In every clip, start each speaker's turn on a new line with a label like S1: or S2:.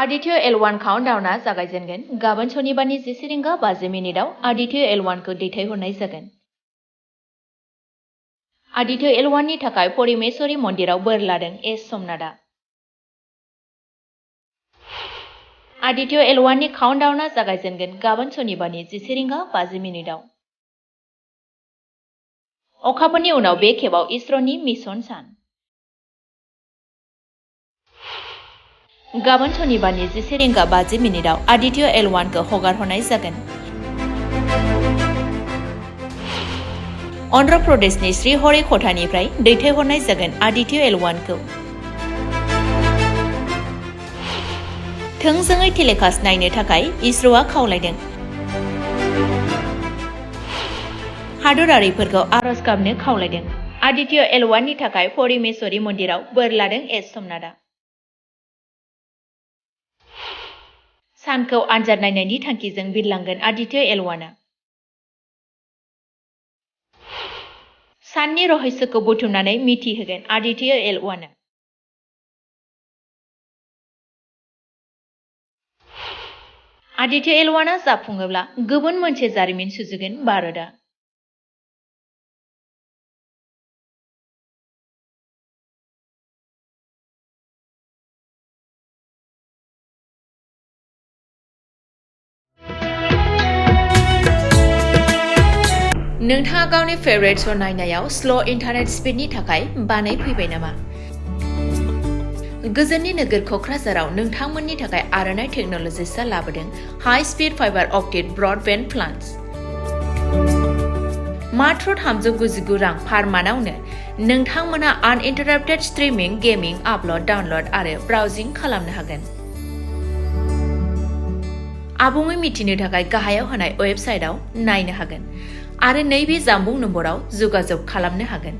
S1: ADITYA-L1 काउन्टडाउनआ जागायजेनगोन। गाबोन सनिबारनि 10:50 ADITYA-L1 खौ दैथायहरनाय जागोन। ADITYA-L1 नि थाखाय परिमेश्वरी मन्दिराव बोर लादों एस सोमनाथआ। ADITYA-L1 नि काउन्टडाउनआ जागायजेनगोन। गाबोन सनिबारनि 10:50 अखाफोरनि उनाव बे खेबाव इसर'नि मिशन सान। गाबोन सनिबारनि 10:50 ADITYA-L1 खौ हगारहरनाय जागोन। अन्ध्र प्रदेशनि श्रीहरिक'टानिफ्राय दैथायहरनाय जागोन ADITYA-L1 खौ। थोंजोङै टेलिकास्ट नायनो थाखाय इसर'आ खावलायदों। हादरारिफोरखौ आरज गाबनो खावलायदों। ADITYA-L1 नि थाखाय परिमेश्वरी मन्दिराव बोर लादों एस सोमनाथआ। सानखौ आनजाद नायनायनि थांखिजों बिरलांगोन ADITYA-L1 आ। साननि रहस्यखौ बुथुमनानै मिथिहोगोन ADITYA-L1 आ। ADITYA-L1 आ जाफुङोब्ला गुबुन मोनसे जारिमिन सुजुगोन भारतआ। नोंथाङा गावनि फेभरेट श' नायनायाव स्ल' इन्टारनेट स्पिडनि थाखाय बानाय फैबाय नामा? गोजोननि नोगोर क'क्राझाराव नोंथांमोननि थाखाय आर'नाइ टेक्न'लजिसआ लाबोदों high speed fibre optic broadband plans. मात्र 399 रां पार मान्थआवनो नोंथांमोना आनइन्टाराप्टेड स्ट्रिमिं, गेमिं, आपल'ड, डाउनल'ड आरो ब्राउजिं खालामनो हागोन। आबुङै मिथिनो थाखाय गाहायाव होनाय वेबसाइटआव नायनो हागोन आरो नैबे जामबुं नम्बराव जगाजग खालामनो हागोन।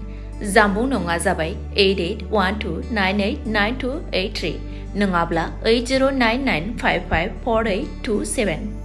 S1: जामबुं नङा जाबाय 8812989283 नङाब्ला 8099554827।